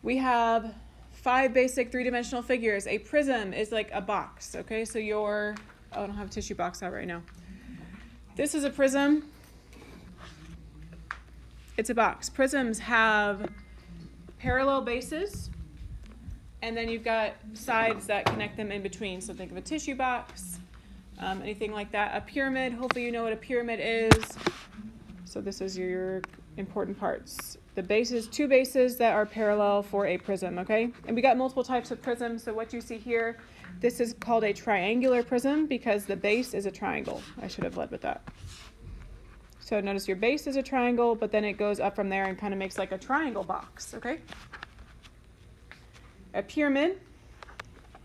We have 5 basic 3-dimensional figures. A prism is like a box, okay? So I don't have a tissue box out right now. This is a prism. It's a box. Prisms have parallel bases, and then you've got sides that connect them in between. So think of a tissue box, anything like that. A pyramid, hopefully you know what a pyramid is. So this is your important parts. The bases, 2 bases that are parallel for a prism, okay? And we got multiple types of prisms. So what you see here, this is called a triangular prism because the base is a triangle. I should have led with that. So notice your base is a triangle, but then it goes up from there and kind of makes like a triangle box, okay? A pyramid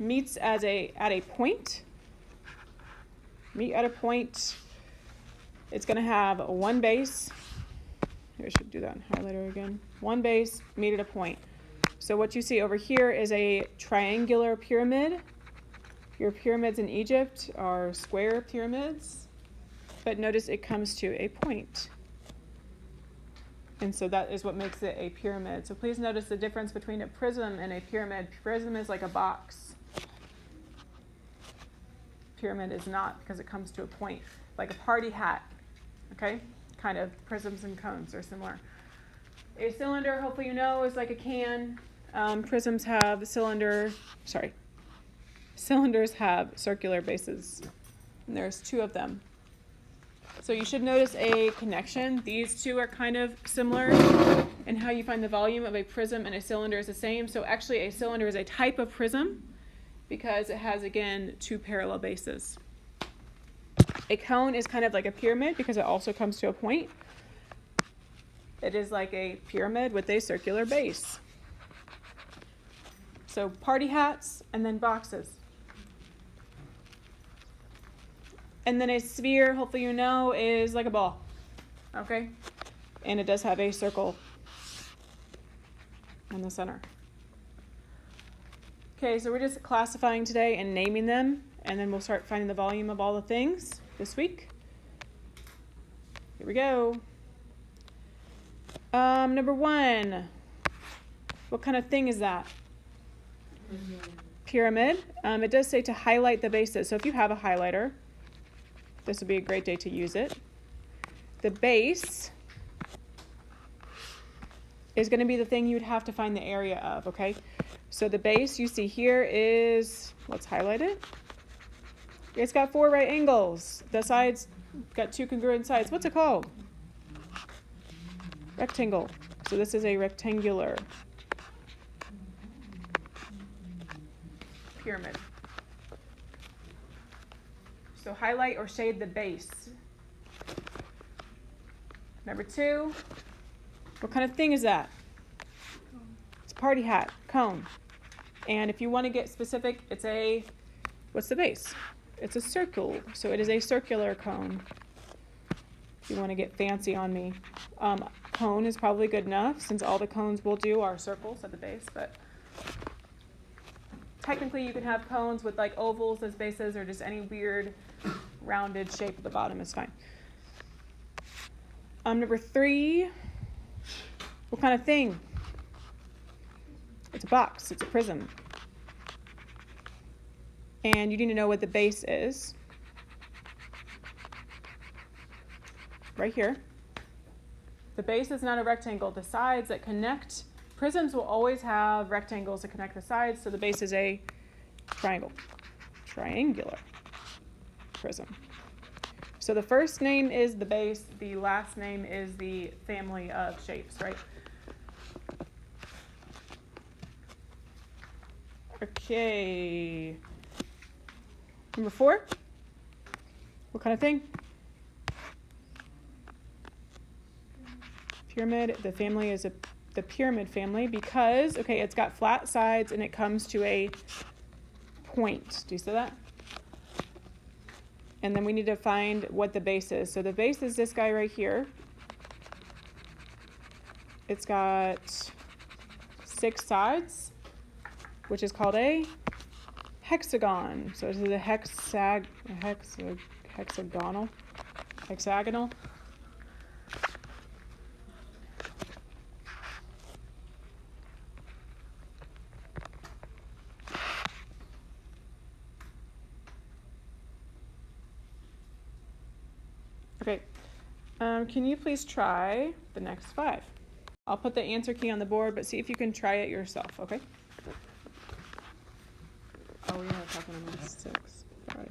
meets at a point. Meet at a point. It's going to have 1 base. Here, I should do that in highlighter again. 1 base, meet at a point. So what you see over here is a triangular pyramid. Your pyramids in Egypt are square pyramids. But notice it comes to a point. And so that is what makes it a pyramid. So please notice the difference between a prism and a pyramid. Prism is like a box. Pyramid is not because it comes to a point. Like a party hat, okay? Kind of prisms and cones are similar. A cylinder, hopefully you know, is like a can. Prisms have cylinders have circular bases. And there's 2 of them. So you should notice a connection. These 2 are kind of similar, and how you find the volume of a prism and a cylinder is the same. So actually a cylinder is a type of prism because it has, again, 2 parallel bases. A cone is kind of like a pyramid because it also comes to a point. It is like a pyramid with a circular base. So party hats and then boxes. And then a sphere, hopefully you know, is like a ball, okay? And it does have a circle in the center. Okay, so we're just classifying today and naming them, and then we'll start finding the volume of all the things this week. Here we go. Number 1, what kind of thing is that? Pyramid. It does say to highlight the bases. So if you have a highlighter, this would be a great day to use it. The base is going to be the thing you would have to find the area of, okay? So the base you see here is, let's highlight it. It's got 4 right angles. The sides got 2 congruent sides. What's it called? Rectangle. So this is a rectangular pyramid. So highlight or shade the base. Number 2, what kind of thing is that? It's a party hat, cone. And if you want to get specific, what's the base? It's a circle, so it is a circular cone. If you want to get fancy on me. Cone is probably good enough since all the cones will do are circles at the base, but technically you can have cones with like ovals as bases or just any weird rounded shape at the bottom is fine. Number 3, what kind of thing? It's a box, it's a prism. And you need to know what the base is. Right here. The base is not a rectangle. The sides that connect, prisms will always have rectangles that connect the sides, so the base is a triangle. Triangular prism. So the first name is the base, the last name is the family of shapes, right? Okay. Number 4. What kind of thing? Pyramid. The family is the pyramid family because, okay, it's got flat sides and it comes to a point. Do you see that? And then we need to find what the base is. So the base is this guy right here. It's got 6 sides, which is called a hexagon. So this is a hexagonal. Can you please try the next 5? I'll put the answer key on the board, but see if you can try it yourself, okay? Oh, we're not talking about 6, 5.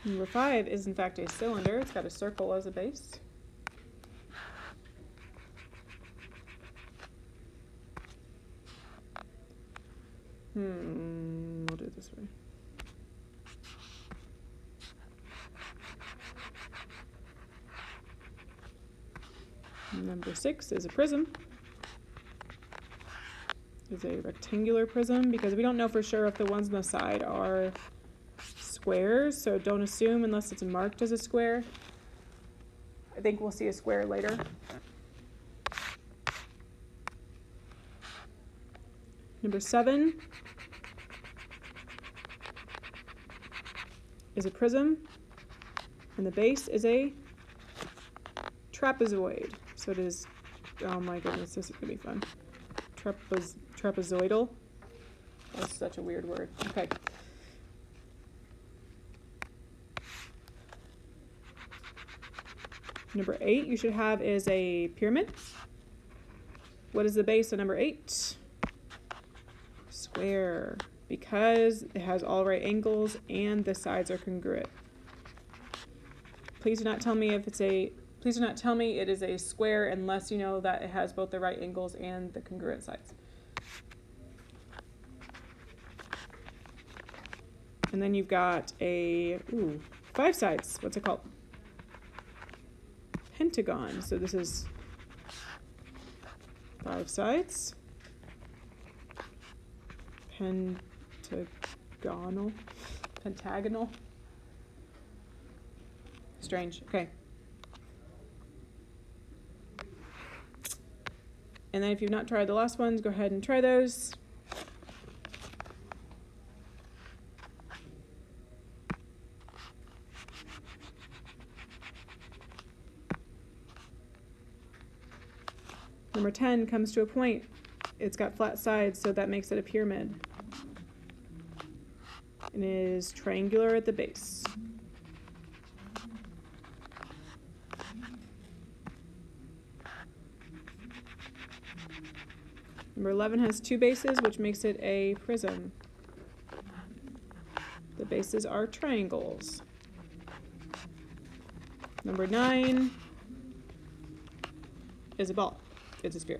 Number 5 is in fact a cylinder. It's got a circle as a base. We'll do it this way. Number 6 is a prism. It's a rectangular prism because we don't know for sure if the ones on the side are squares, so don't assume unless it's marked as a square. I think we'll see a square later. Number 7 is a prism, and the base is a trapezoid. So it is, oh my goodness, this is gonna be fun. Trapezoidal. That's such a weird word. Okay. Number 8 you should have is a pyramid. What is the base of number 8? Square, because it has all right angles and the sides are congruent. Please do not tell me it is a square unless you know that it has both the right angles and the congruent sides. And then you've got a 5 sides. What's it called? Pentagon. So this is 5 sides. Pentagonal. Strange. Okay. And then if you've not tried the last ones, go ahead and try those. Number 10 comes to a point. It's got flat sides, so that makes it a pyramid. It is triangular at the base. Number 11 has 2 bases, which makes it a prism. The bases are triangles. Number 9 is a ball. It's a sphere.